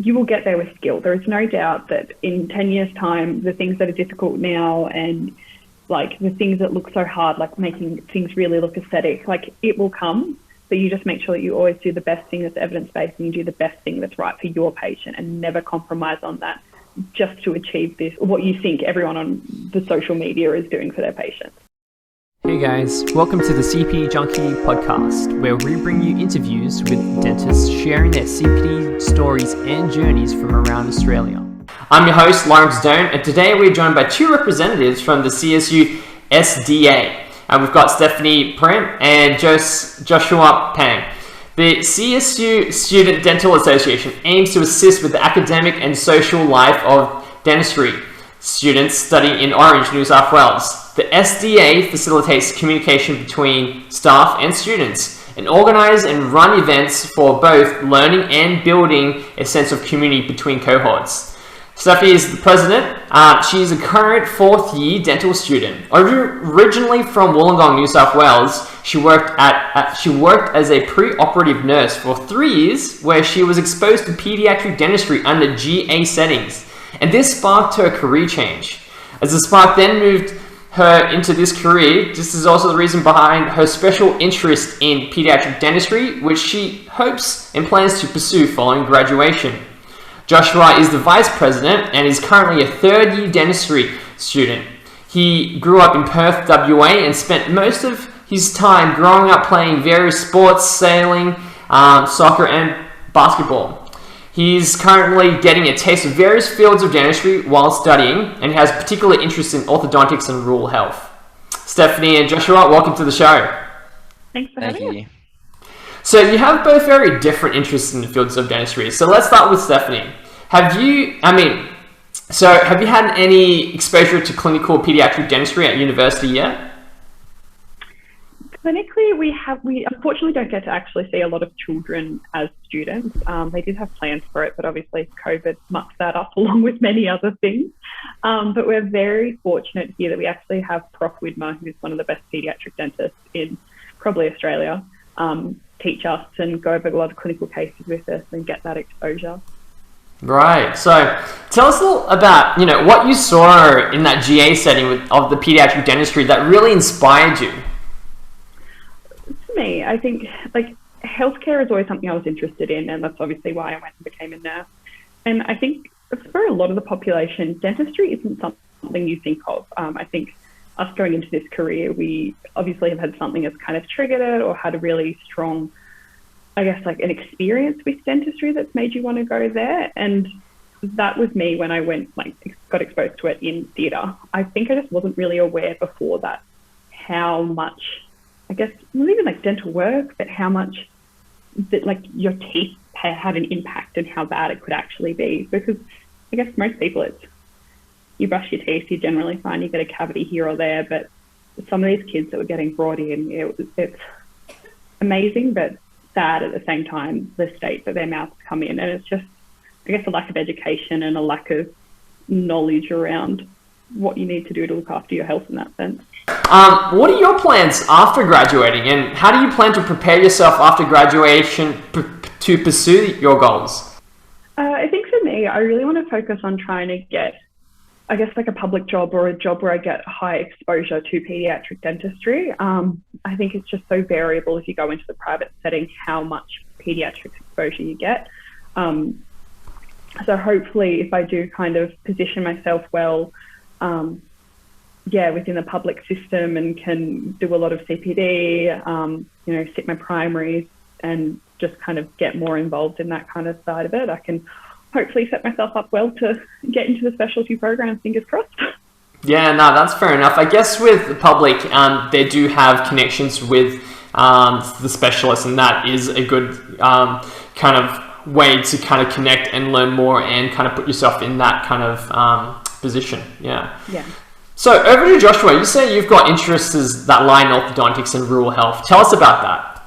you will get there with skill. There is no doubt that in 10 years' time, the things that are difficult now and like the things that look so hard, like making things really look aesthetic, like it will come, but you just make sure that you always do the best thing that's evidence-based and you do the best thing that's right for your patient and never compromise on that just to achieve this, or what you think everyone on the social media is doing for their patients. Hey guys, welcome to the CPD Junkie podcast, where we bring you interviews with dentists sharing their CPD stories and journeys from around Australia. I'm your host, Laurence Doan, and today we're joined by two representatives from the CSU SDA. We've got Stephanie Primc and Joshua Pang. The CSU Student Dental Association aims to assist with the academic and social life of dentistry students studying in Orange, New South Wales. The SDA facilitates communication between staff and students and organise and run events for both learning and building a sense of community between cohorts. Stephanie is the president. She's a current fourth-year dental student. Originally from Wollongong, New South Wales, she worked as a pre-operative nurse for 3 years, where she was exposed to paediatric dentistry under GA settings. And this sparked her career change. As the spark then moved her into this career, this is also the reason behind her special interest in pediatric dentistry, which she hopes and plans to pursue following graduation. Joshua is the vice president and is currently a third-year dentistry student. He grew up in Perth, WA, and spent most of his time growing up playing various sports, sailing, soccer, and basketball. He's currently getting a taste of various fields of dentistry while studying and has particular interest in orthodontics and rural health. Stephanie and Joshua, welcome to the show. Thanks for having us. So you have both very different interests in the fields of dentistry. So let's start with Stephanie. Have you had any exposure to clinical pediatric dentistry at university yet? Clinically, we unfortunately don't get to actually see a lot of children as students. They did have plans for it, but obviously COVID mucked that up along with many other things. But we're very fortunate here that we actually have Prof Widmer, who's one of the best pediatric dentists in probably Australia, teach us and go over a lot of clinical cases with us and get that exposure. Right. So tell us a little about, what you saw in that GA setting of the pediatric dentistry that really inspired you. For me, I think healthcare is always something I was interested in, and that's obviously why I went and became a nurse. And I think for a lot of the population, dentistry isn't something you think of. I think us going into this career, we obviously have had something that's kind of triggered it or had a really strong, an experience with dentistry that's made you want to go there. And that was me when I went, got exposed to it in theatre. I think I just wasn't really aware before that how much, not even dental work, but how much that your teeth had an impact and how bad it could actually be. Because I guess most people, you brush your teeth, you're generally fine, you get a cavity here or there, but some of these kids that were getting brought in, it's amazing, but sad at the same time, the state that their mouths come in. And it's just, a lack of education and a lack of knowledge around what you need to do to look after your health in that sense. What are your plans after graduating, and how do you plan to prepare yourself after graduation to pursue your goals? I think for me, I really want to focus on trying to get, a public job or a job where I get high exposure to pediatric dentistry. I think it's just so variable if you go into the private setting, how much pediatric exposure you get. So hopefully if I do kind of position myself well, within the public system and can do a lot of CPD, sit my primaries and just kind of get more involved in that kind of side of it, I can hopefully set myself up well to get into the specialty program, fingers crossed. Yeah, no, that's fair enough. I guess with the public, they do have connections with the specialists, and that is a good kind of way to kind of connect and learn more and kind of put yourself in that kind of position. Yeah. So over to Joshua, you say you've got interests that lie in orthodontics and rural health. Tell us about that.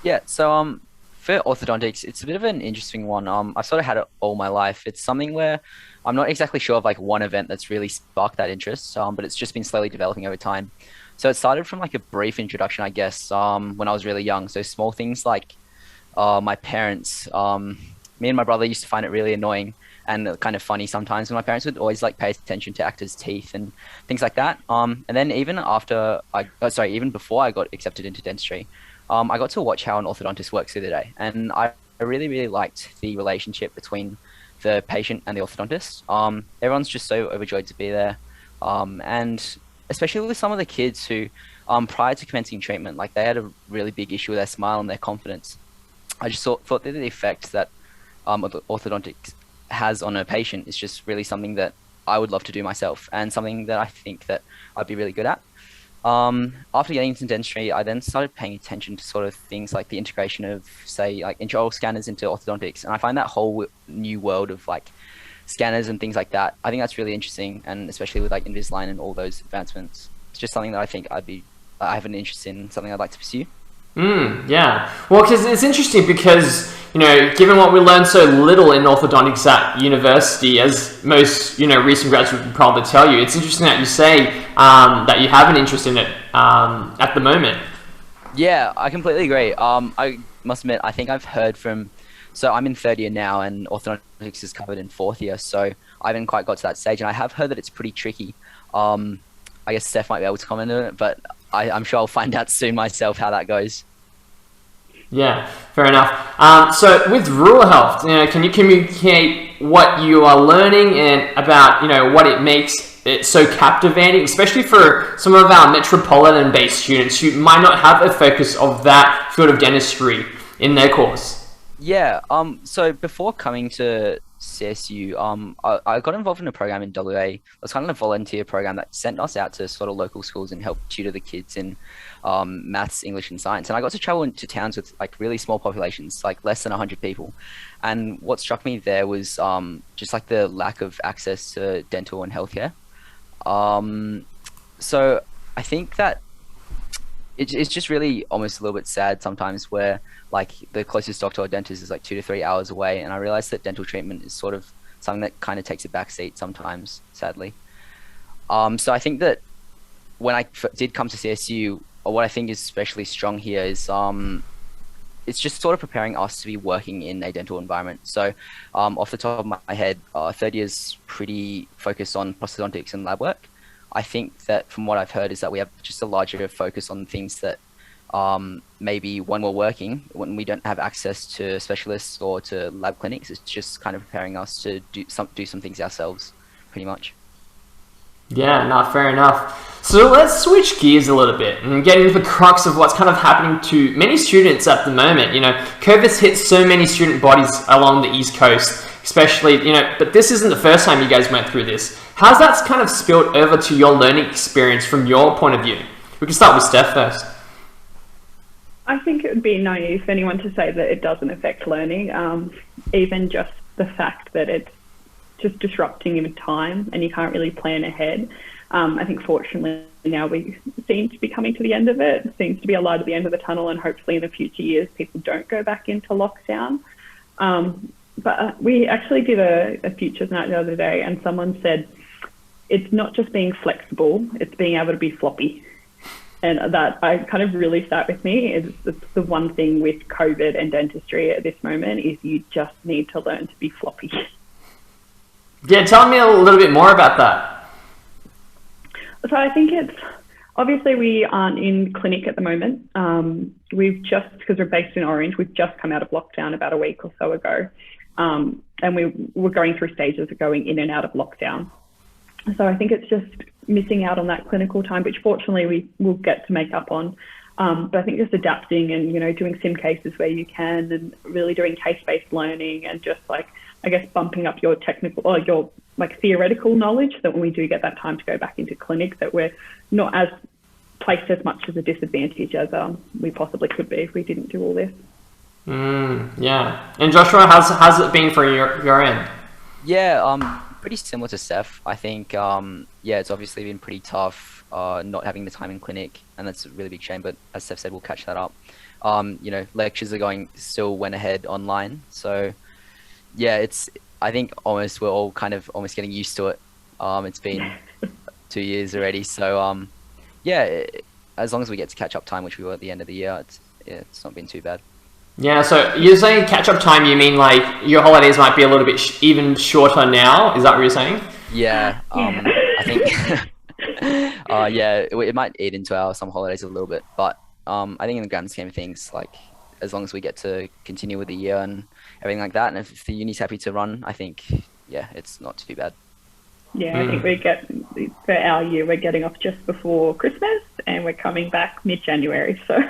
Yeah, so for orthodontics, it's a bit of an interesting one. I've sort of had it all my life. It's something where I'm not exactly sure of one event that's really sparked that interest, but it's just been slowly developing over time. So it started from a brief introduction, I guess, when I was really young. So small things like my parents me and my brother used to find it really annoying and kind of funny sometimes when my parents would always like pay attention to actors' teeth and things like that. And then even even before I got accepted into dentistry, I got to watch how an orthodontist works through the day, and I really, really liked the relationship between the patient and the orthodontist. Everyone's just so overjoyed to be there, and especially with some of the kids who, prior to commencing treatment, like they had a really big issue with their smile and their confidence. I just thought that the effect that orthodontics has on a patient is just really something that I would love to do myself, and something that I think that I'd be really good at. After getting into dentistry, I then started paying attention to sort of things like the integration of, say, like intraoral scanners into orthodontics, and I find that whole new world of like scanners and things like that, I think that's really interesting, and especially with like Invisalign and all those advancements, it's just something that I think I have an interest in, something I'd like to pursue. Yeah. Well, because it's interesting because, given what we learned so little in orthodontics at university, as most, recent grads would probably tell you, it's interesting that you say that you have an interest in it at the moment. Yeah, I completely agree. I must admit, I think I've heard from, so I'm in third year now and orthodontics is covered in fourth year, so I haven't quite got to that stage, and I have heard that it's pretty tricky. I guess Steph might be able to comment on it, but I'm sure I'll find out soon myself how that goes. Yeah, fair enough. So with rural health, can you communicate what you are learning and about, what it makes it so captivating, especially for some of our metropolitan-based students who might not have a focus of that field of dentistry in their course? Yeah, so before coming to CSU, I got involved in a program in WA. It was kind of a volunteer program that sent us out to sort of local schools and helped tutor the kids in maths, English, and science. And I got to travel into towns with like really small populations, like less than 100 people. And what struck me there was just like the lack of access to dental and healthcare. So I think that it's just really almost a little bit sad sometimes where like the closest doctor or dentist is like 2 to 3 hours away, and I realized that dental treatment is sort of something that kind of takes a back seat sometimes, sadly. So I think that when I did come to CSU, what I think is especially strong here is it's just sort of preparing us to be working in a dental environment. So off the top of my head, third year's pretty focused on prosthodontics and lab work. I think that from what I've heard is that we have just a larger focus on things that maybe when we're working, when we don't have access to specialists or to lab clinics, it's just kind of preparing us to do some things ourselves, pretty much. Yeah, not fair enough. So let's switch gears a little bit and get into the crux of what's kind of happening to many students at the moment. COVID's hit so many student bodies along the East Coast, especially, but this isn't the first time you guys went through this. How's that kind of spilled over to your learning experience from your point of view? We can start with Steph first. I think it would be naive for anyone to say that it doesn't affect learning, even just the fact that it's just disrupting your time and you can't really plan ahead. I think fortunately now we seem to be coming to the end of it. It seems to be a light at the end of the tunnel, and hopefully in the future years people don't go back into lockdown. But we actually did a futures night the other day, and someone said it's not just being flexible, it's being able to be floppy. And that I kind of really sat with me. It's the one thing with COVID and dentistry at this moment is you just need to learn to be floppy. Yeah, tell me a little bit more about that. So I think it's, obviously we aren't in clinic at the moment. We've just, because we're based in Orange, we've just come out of lockdown about a week or so ago. And we're going through stages of going in and out of lockdown. So I think it's just missing out on that clinical time, which fortunately we will get to make up on. But I think just adapting and, doing sim cases where you can, and really doing case-based learning, and just like, I guess, bumping up your technical or your like theoretical knowledge, that when we do get that time to go back into clinic, that we're not as placed as much as a disadvantage as we possibly could be if we didn't do all this. Yeah. And Joshua, how's it been for your end? Yeah, pretty similar to Steph. I think, it's obviously been pretty tough not having the time in clinic, and that's a really big shame, but as Steph said, we'll catch that up. Lectures are still went ahead online, so yeah, I think we're all kind of almost getting used to it. It's been 2 years already, so as long as we get to catch up time, which we will at the end of the year, it's not been too bad. Yeah, so you're saying catch-up time, you mean like your holidays might be a little bit even shorter now? Is that what you're saying? Yeah, Yeah. I think, yeah, it might eat into our some holidays a little bit, but I think in the grand scheme of things, like as long as we get to continue with the year and everything like that, and if the uni's happy to run, I think, yeah, it's not too bad. Yeah, I think for our year, we're getting off just before Christmas and we're coming back mid-January. So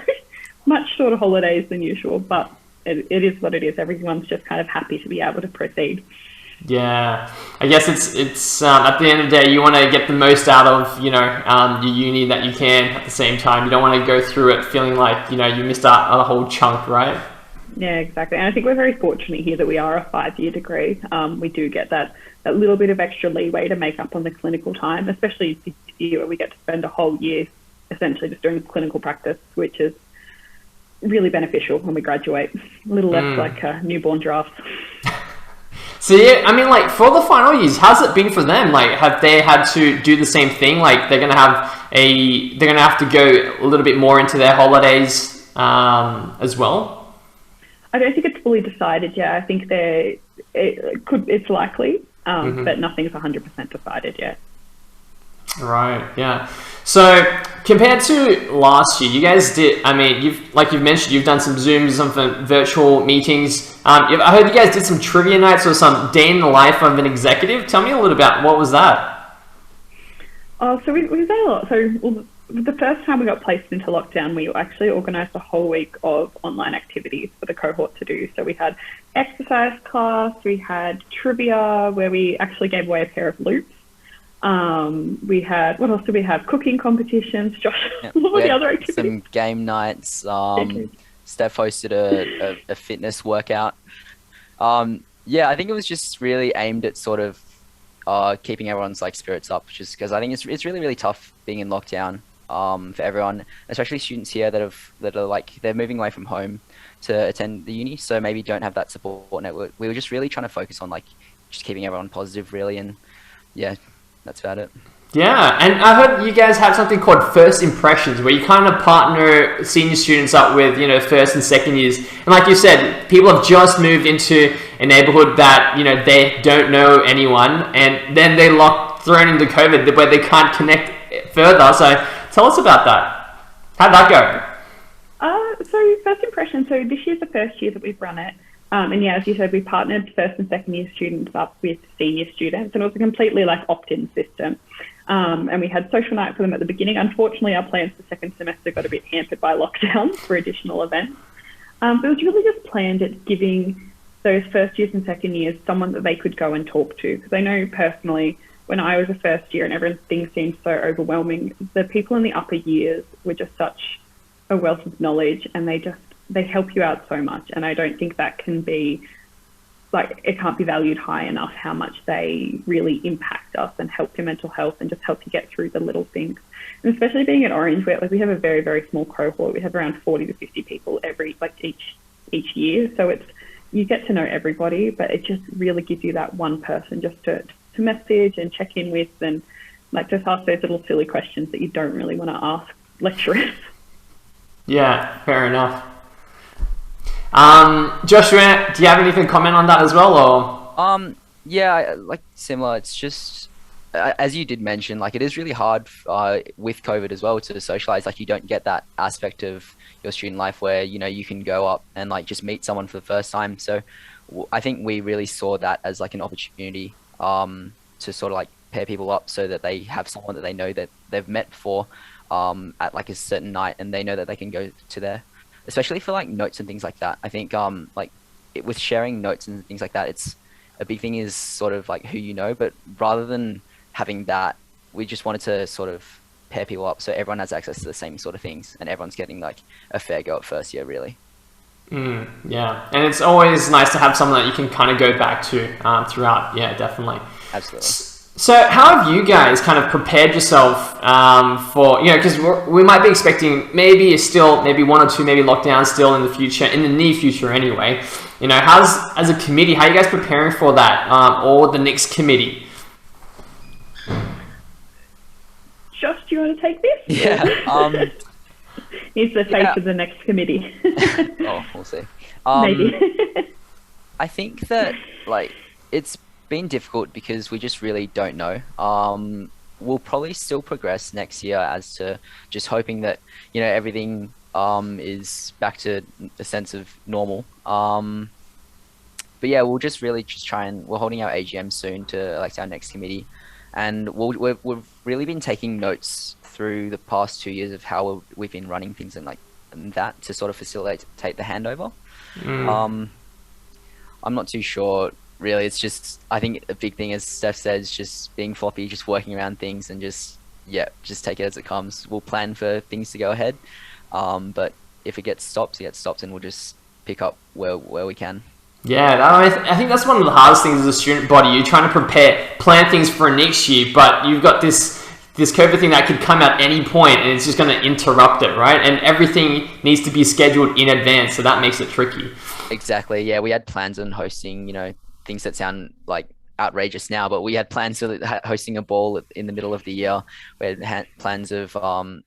much shorter holidays than usual, but it is what it is. Everyone's just kind of happy to be able to proceed. Yeah, I guess it's at the end of the day, you want to get the most out of your uni that you can at the same time. You don't want to go through it feeling like you missed out on a whole chunk, right? Yeah, exactly. And I think we're very fortunate here that we are a 5-year degree. We do get that little bit of extra leeway to make up on the clinical time, especially this year where we get to spend a whole year essentially just doing clinical practice, which is really beneficial when we graduate. A little less like newborn drafts. So yeah, I mean, like for the final years, how's it been for them? Like, have they had to do the same thing? Like, they're gonna have to go a little bit more into their holidays as well. I don't think it's fully decided yet. I think it's likely, but nothing's 100% decided yet. Right. Yeah. So compared to last year, you guys did. I mean, you've mentioned, you've done some Zooms, some virtual meetings. I heard you guys did some trivia nights or some day in the life of an executive. Tell me a little about what was that. So we've done a lot. So the first time we got placed into lockdown, we actually organised a whole week of online activities for the cohort to do. So we had exercise class, we had trivia where we actually gave away a pair of loops. We had, what else did we have? Cooking competitions. Josh, what were the other activities? Some game nights. Steph hosted a fitness workout. Yeah, I think it was just really aimed at sort of keeping everyone's like spirits up, just because I think it's really, really tough being in lockdown for everyone, especially students here that are like, they're moving away from home to attend the uni, so maybe don't have that support network. We were just really trying to focus on like just keeping everyone positive, really, and yeah, that's about it. Yeah, and I heard you guys have something called First Impressions, where you kind of partner senior students up with, first and second years. And like you said, people have just moved into a neighborhood that, they don't know anyone, and then they're thrown into COVID where they can't connect further. So tell us about that. How'd that go? So First Impressions, so this year's the first year that we've run it. And yeah, as you said, we partnered first and second year students up with senior students, and it was a completely like opt-in system. And we had social night for them at the beginning. Unfortunately, our plans for second semester got a bit hampered by lockdowns for additional events. But it was really just planned at giving those first years and second years someone that they could go and talk to. Because I know personally, when I was a first year and everything seemed so overwhelming, the people in the upper years were just such a wealth of knowledge, and they help you out so much. And I don't think that can be, like, it can't be valued high enough how much they really impact us and help your mental health and just help you get through the little things. And especially being at Orange, where we have a very, very small cohort. We have around 40 to 50 people each year. So you get to know everybody, but it just really gives you that one person just to message and check in with, and like just ask those little silly questions that you don't really want to ask lecturers. Yeah, fair enough. Joshua, do you have anything to comment on that as well, or? Yeah, like similar. It's just as you did mention, like it is really hard with COVID as well to socialize. Like you don't get that aspect of your student life where you can go up and like just meet someone for the first time. So I think we really saw that as like an opportunity to sort of like pair people up so that they have someone that they know that they've met before at like a certain night, and they know that they can go to there. Especially for like notes and things like that. I think with sharing notes and things like that, it's a big thing is sort of like who you know, but rather than having that, we just wanted to sort of pair people up so everyone has access to the same sort of things and everyone's getting like a fair go at first year, really. Yeah, and it's always nice to have someone that you can kind of go back to throughout. Yeah, definitely. Absolutely. So how have you guys kind of prepared yourself for, because we might be expecting maybe 1 or 2 maybe lockdowns still in the future, in the near future anyway. As a committee, how are you guys preparing for that, or the next committee? Josh, do you want to take this? Yeah. He's the face of the next committee. Oh, we'll see. Maybe. I think that like it's been difficult because we just really don't know. We'll probably still progress next year as to just hoping that, you know, everything is back to a sense of normal. But yeah, we'll just really just try and we're holding our AGM soon to elect our next committee, and we've really been taking notes through the past 2 years of how we've been running things and that to sort of facilitate the handover. I'm not too sure really. It's just, I think a big thing, as Steph says, just being floppy, just working around things and just take it as it comes. We'll plan for things to go ahead, but if it gets stopped, and we'll just pick up where we can. Yeah, I think that's one of the hardest things as a student body. You're trying to plan things for next year, but you've got this COVID thing that could come at any point, and it's just going to interrupt it, right? And everything needs to be scheduled in advance, so that makes it tricky. Exactly. Yeah, we had plans on hosting, you know, things that sound like outrageous now, but we had plans for hosting a ball in the middle of the year. We had plans of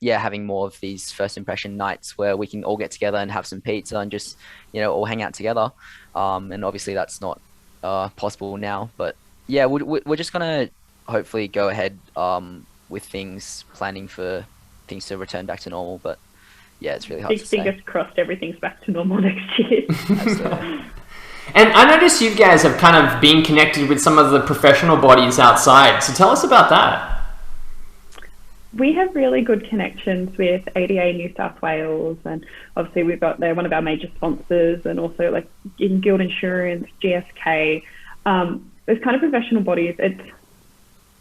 having more of these first impression nights where we can all get together and have some pizza and just, you know, all hang out together. And obviously that's not possible now, but yeah, we're just gonna hopefully go ahead with things, planning for things to return back to normal. But yeah, it's really hard to say. Fingers crossed everything's back to normal next year. Absolutely. And I noticed you guys have kind of been connected with some of the professional bodies outside. So tell us about that. We have really good connections with ADA New South Wales, and obviously they're one of our major sponsors, and also like in Guild Insurance, GSK. Those kind of professional bodies,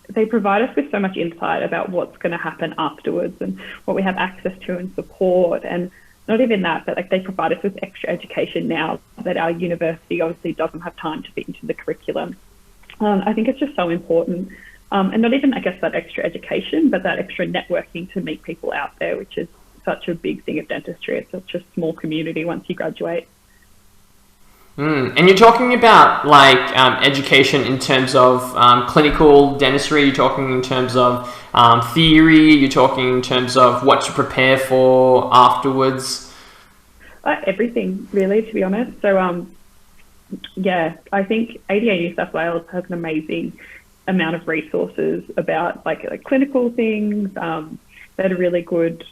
they provide us with so much insight about what's going to happen afterwards and what we have access to and support. And not even that, but like they provide us with extra education now that our university obviously doesn't have time to fit into the curriculum. I think it's just so important. And not even, I guess, that extra education, but that extra networking to meet people out there, which is such a big thing of dentistry. It's such a small community once you graduate. And you're talking about like education in terms of clinical dentistry, you're talking in terms of theory, you're talking in terms of what to prepare for afterwards? Everything, really, to be honest. So, I think ADA New South Wales has an amazing amount of resources about like clinical things. They had a really good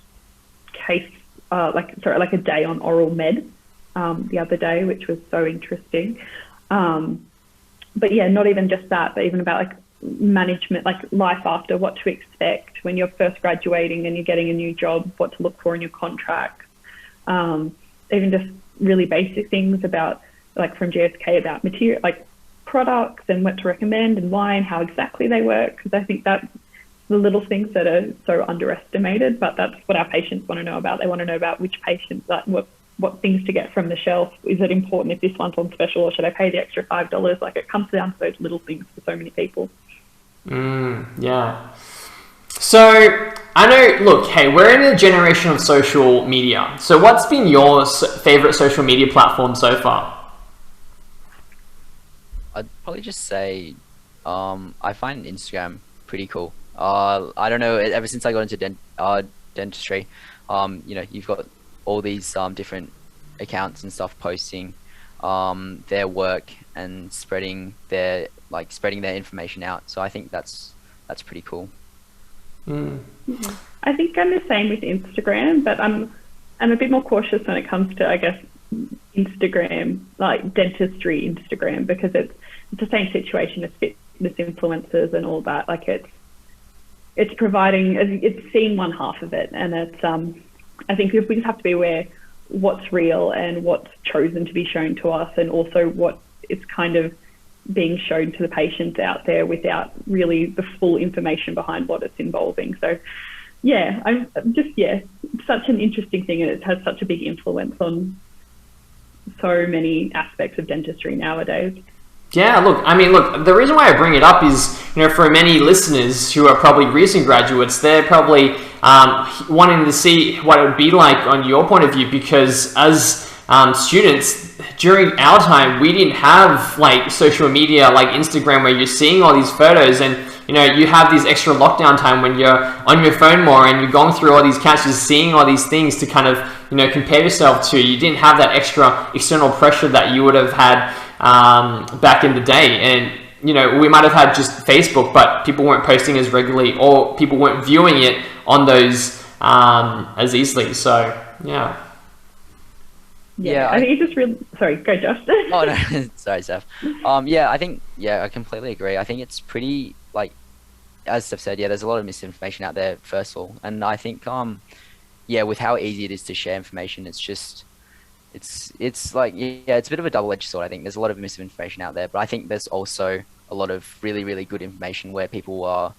case, like a day on oral med the other day, which was so interesting. But yeah, not even just that, but even about like management, like life after, what to expect when you're first graduating and you're getting a new job, what to look for in your contracts. Even just really basic things about, like from GSK, about material, like products and what to recommend and why and how exactly they work, because I think that's the little things that are so underestimated, but that's what our patients want to know about. They want to know about which patients, like what things to get from the shelf. Is it important if this one's on special, or should I pay the extra $5? Like, it comes down to those little things for so many people. Yeah. So I know, look, hey, we're in a generation of social media. So what's been your favorite social media platform so far? I'd probably just say I find Instagram pretty cool. I don't know, ever since I got into dentistry, you know, you've got all these different accounts and stuff posting their work and spreading their information out. So I think that's pretty cool. I think I'm the same with Instagram, but I'm a bit more cautious when it comes to, I guess, Instagram, like dentistry Instagram, because it's the same situation as fitness influencers and all that. Like it's providing, it's seeing one half of it, and it's I think we just have to be aware what's real and what's chosen to be shown to us, and also what it's kind of being shown to the patients out there without really the full information behind what it's involving. So yeah, I'm just, it's such an interesting thing, and it has such a big influence on so many aspects of dentistry nowadays. Yeah, look, the reason why I bring it up is, you know, for many listeners who are probably recent graduates, they're probably wanting to see what it would be like on your point of view, because as students, during our time, we didn't have like social media like Instagram where you're seeing all these photos, and you you have this extra lockdown time when you're on your phone more and you're going through all these accounts, just seeing all these things to kind of, compare yourself to. You didn't have that extra external pressure that you would have had back in the day. And, we might have had just Facebook, but people weren't posting as regularly, or people weren't viewing it on those as easily. So, yeah. Yeah, I think it's just really... Sorry, go, Josh. Oh, no. Sorry, Steph. I think, I completely agree. I think it's pretty, as Steph said, there's a lot of misinformation out there, first of all. And I think, with how easy it is to share information, it's just, it's it's a bit of a double-edged sword. I think there's a lot of misinformation out there, but I think there's also a lot of really, really good information where people are,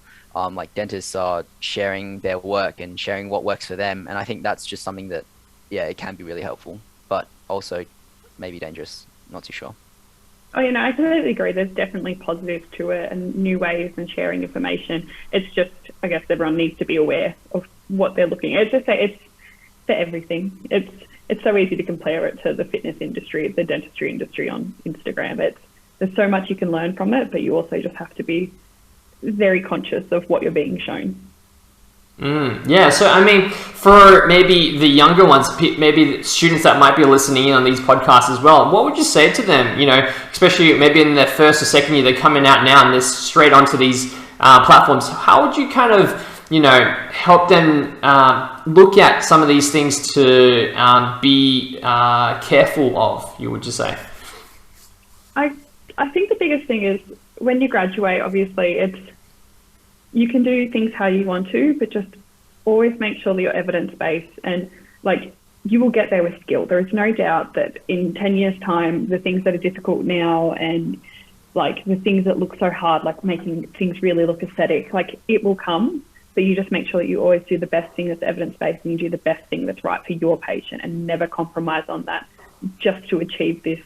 dentists are sharing their work and sharing what works for them. And I think that's just something that, it can be really helpful, but also maybe dangerous. Not too sure. Oh, I completely agree. There's definitely positives to it and new ways and sharing information. It's just, I guess everyone needs to be aware of what they're looking at. It's for everything. It's so easy to compare it to the fitness industry, the dentistry industry on Instagram. There's so much you can learn from it, but you also just have to be very conscious of what you're being shown. So for maybe the younger ones, maybe the students that might be listening in on these podcasts as well, what would you say to them, especially maybe in their first or second year, they're coming out now and they're straight onto these platforms. How would you kind of, help them look at some of these things to be careful of, you would just say? I think the biggest thing is when you graduate, obviously you can do things how you want to, but just always make sure that you're evidence-based, and you will get there with skill. There is no doubt that in 10 years' time, the things that are difficult now and the things that look so hard, like making things really look aesthetic, it will come, but you just make sure that you always do the best thing that's evidence-based and you do the best thing that's right for your patient and never compromise on that just to achieve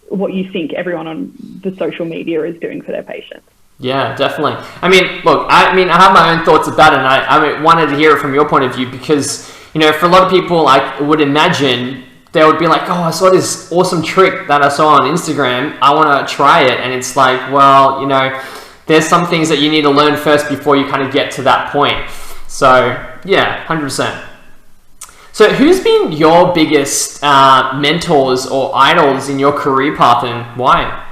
what you think everyone on the social media is doing for their patients. Yeah, definitely. Look, I have my own thoughts about it, and I wanted to hear it from your point of view because, for a lot of people, I would imagine they would be like, oh, I saw this awesome trick that I saw on Instagram. I want to try it. And it's like, well, there's some things that you need to learn first before you kind of get to that point. So, yeah, 100%. So who's been your biggest mentors or idols in your career path, and why?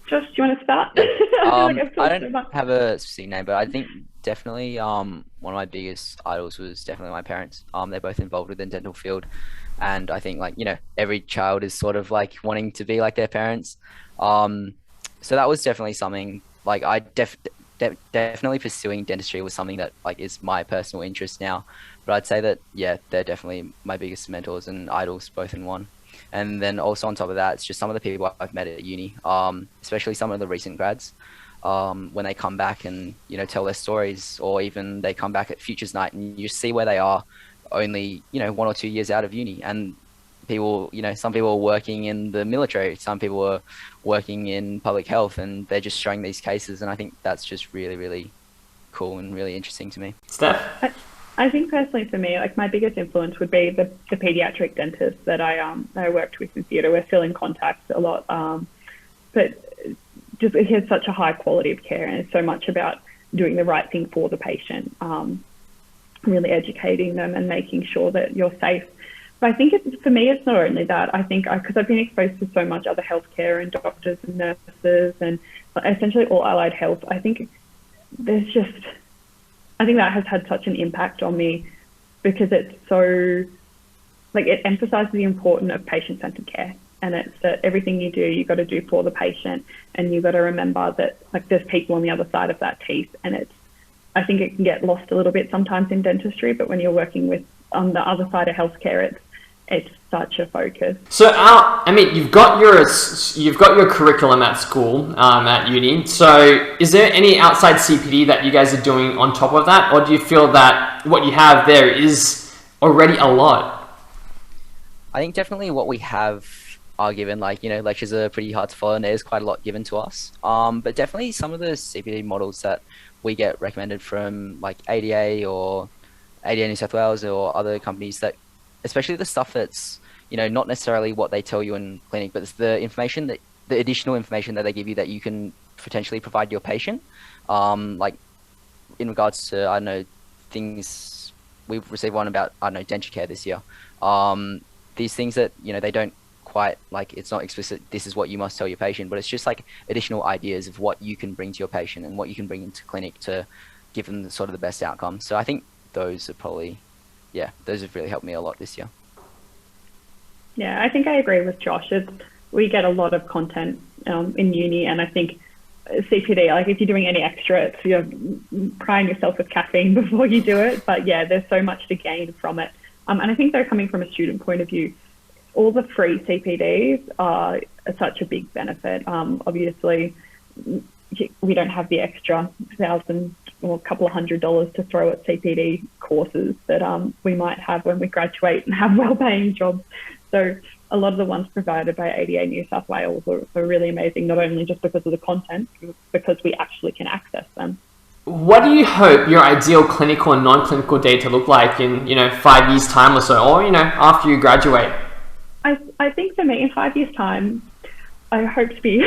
Josh, do you want to start? I don't have a specific name, but I think definitely one of my biggest idols was definitely my parents. They're both involved with the dental field, and I think every child is sort of wanting to be like their parents. So that was definitely something I definitely pursuing dentistry was something that is my personal interest now. But I'd say that they're definitely my biggest mentors and idols both in one. And then also on top of that, it's just some of the people I've met at uni, especially some of the recent grads, when they come back and, tell their stories, or even they come back at Futures Night and you see where they are only, 1 or 2 years out of uni. And people, some people are working in the military, some people are working in public health, and they're just showing these cases. And I think that's just really, really cool and really interesting to me. Steph? I think personally for me, my biggest influence would be the pediatric dentist that I worked with in theatre. We're still in contact a lot, but just it has such a high quality of care, and it's so much about doing the right thing for the patient, really educating them and making sure that you're safe. But I think for me, it's not only that. I think because I've been exposed to so much other healthcare and doctors and nurses and essentially all allied health, I think that has had such an impact on me because it's so, it emphasises the importance of patient-centred care. And it's that everything you do, you've got to do for the patient, and you've got to remember that there's people on the other side of that teeth. And I think it can get lost a little bit sometimes in dentistry, but when you're working on the other side of healthcare, it's such a focus. So, you've got your curriculum at school, at uni. So, is there any outside CPD that you guys are doing on top of that, or do you feel that what you have there is already a lot? I think definitely what we have are given, lectures are pretty hard to follow, and there's quite a lot given to us. But definitely some of the CPD models that we get recommended from ADA or ADA New South Wales or other companies, that especially the stuff that's not necessarily what they tell you in clinic, but it's the information, the additional information that they give you that you can potentially provide your patient. Like in regards to, I don't know, things, we've received one about, I don't know, denture care this year. These things that, you know, they don't quite, like, it's not explicit, this is what you must tell your patient, but it's just like additional ideas of what you can bring to your patient and what you can bring into clinic to give them the sort of the best outcome. So I think those are probably, yeah, those have really helped me a lot this year. Yeah, I think I agree with Josh. We get a lot of content in uni, and I think CPD, like if you're doing any extra, you're prying yourself with caffeine before you do it. But yeah, there's so much to gain from it. And I think though, coming from a student point of view, all the free CPDs are such a big benefit. Obviously, we don't have the extra $1,000 or a couple of $100 to throw at CPD courses that we might have when we graduate and have well-paying jobs. So a lot of the ones provided by ADA New South Wales are really amazing, not only just because of the content, because we actually can access them. What do you hope your ideal clinical and non-clinical day to look like in, 5 years' time or so, or, after you graduate? I think for me, in 5 years' time, I hope to be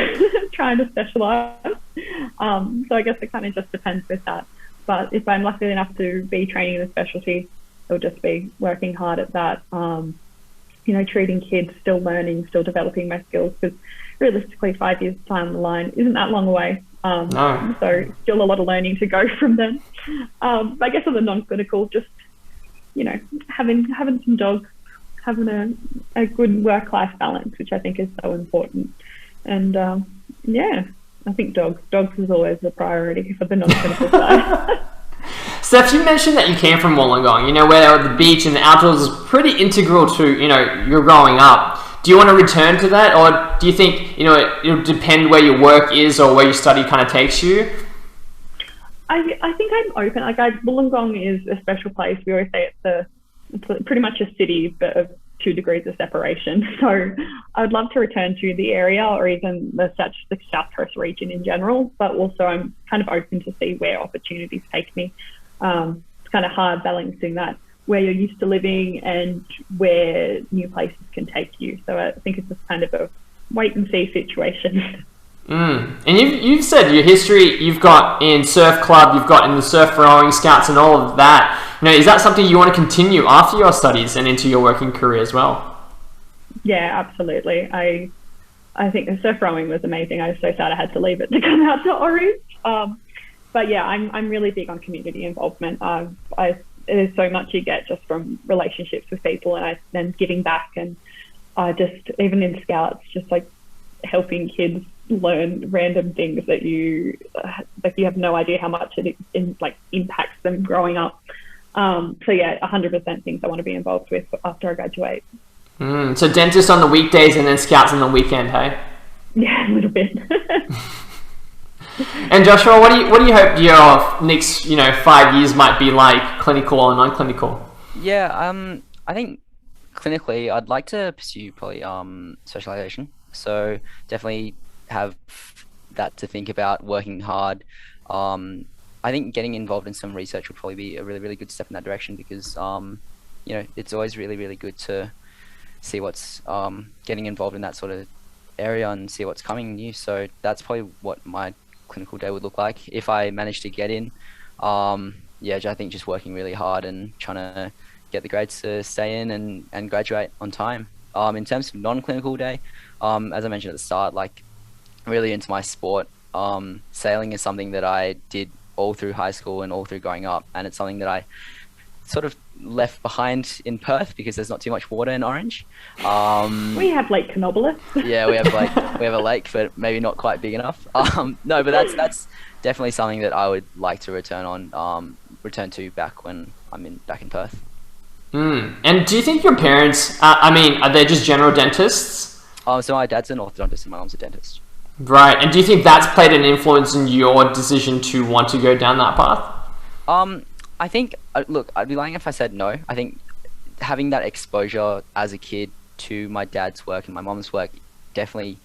trying to specialise. So I guess it kind of just depends with that. But if I'm lucky enough to be training in a specialty, it'll just be working hard at that. Treating kids, still learning, still developing my skills, because realistically 5 years down the line isn't that long away. No. So still a lot of learning to go from then. I guess on the non-clinical, just, having some dogs, having a good work-life balance, which I think is so important. And I think dogs is always a priority for the non-clinical side. Steph, you mentioned that you came from Wollongong, where the beach and the outdoors is pretty integral to, your growing up. Do you want to return to that, or do you think, it'll depend where your work is or where your study kind of takes you? I think I'm open. Wollongong is a special place. We always say it's pretty much a city, but of 2 degrees of separation. So I'd love to return to the area, or even the South Coast region in general, but also I'm kind of open to see where opportunities take me. It's kind of hard balancing that, where you're used to living and where new places can take you. So I think it's just kind of a wait and see situation. And you've said your history you've got in surf club, you've got in the surf rowing, scouts and all of that. Is that something you want to continue after your studies and into your working career as well? Yeah, absolutely. I think the surf rowing was amazing. I was so sad I had to leave it to come out to Orange. But yeah, I'm really big on community involvement. There's so much you get just from relationships with people, and then giving back, and just even in scouts, just like helping kids learn random things that you have no idea how much it impacts them growing up. So yeah, 100% things I want to be involved with after I graduate. So dentist on the weekdays and then scouts on the weekend, hey? Yeah, a little bit. And Joshua, what do you hope your next 5 years might be like, clinical or non-clinical? Yeah, I think clinically I'd like to pursue probably specialization. So definitely have that to think about, working hard. I think getting involved in some research would probably be a really, really good step in that direction, because it's always really, really good to see what's getting involved in that sort of area and see what's coming new. So that's probably what my clinical day would look like if I managed to get in. I think just working really hard and trying to get the grades to stay in and graduate on time. In terms of non-clinical day, as I mentioned at the start, really into my sport. Sailing is something that I did all through high school and all through growing up, and it's something that I sort of left behind in Perth because there's not too much water in Orange. We have Lake Canobolas. Yeah, we have a lake, but maybe not quite big enough. No, but that's definitely something that I would like to return to back when I'm back in Perth. And do you think your parents, are they just general dentists? So my dad's an orthodontist and my mom's a dentist. Right, and do you think that's played an influence in your decision to want to go down that path? I think, look, I'd be lying if I said no. I think having that exposure as a kid to my dad's work and my mom's work definitely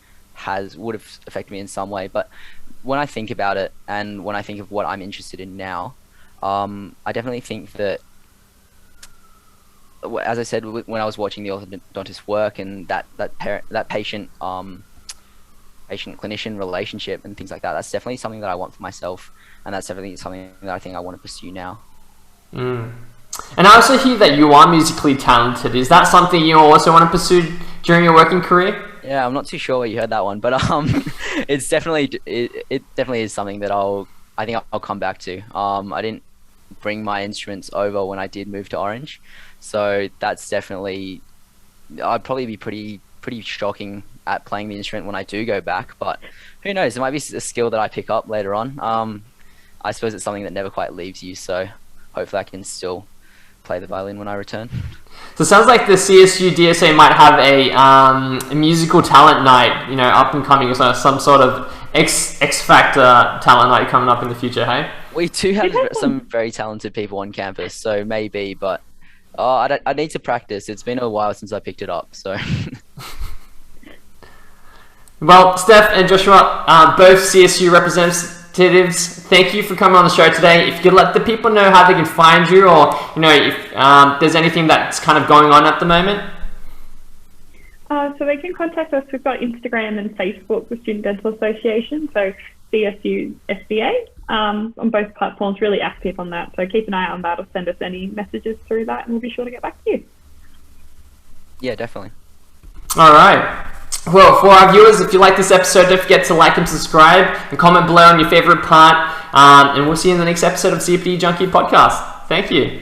would have affected me in some way. But when I think about it, and when I think of what I'm interested in now, I definitely think that, as I said, when I was watching the orthodontist work and that patient patient-clinician relationship and things like that. That's definitely something that I want for myself, and that's definitely something that I think I want to pursue now. Mm. And I also hear that you are musically talented. Is that something you also want to pursue during your working career? Yeah, I'm not too sure where you heard that one, but it's definitely it definitely is something that I think I'll come back to. I didn't bring my instruments over when I did move to Orange, so that's definitely, I'd probably be pretty shocking at playing the instrument when I do go back. But who knows? It might be a skill that I pick up later on. I suppose it's something that never quite leaves you, so hopefully I can still play the violin when I return. So it sounds like the CSU DSA might have a musical talent night, up and coming, so some sort of X Factor talent night coming up in the future, hey? We do have some very talented people on campus, so maybe, but I need to practice. It's been a while since I picked it up, so. Well, Steph and Joshua, both CSU representatives, thank you for coming on the show today. If you could let the people know how they can find you, or if there's anything that's kind of going on at the moment. So they can contact us. We've got Instagram and Facebook with Student Dental Association, so CSU SDA. On both platforms, really active on that. So keep an eye on that, or send us any messages through that, and we'll be sure to get back to you. Yeah, definitely. All right. Well, for our viewers, if you like this episode, don't forget to like and subscribe and comment below on your favorite part. And we'll see you in the next episode of CPD Junkie podcast. Thank you.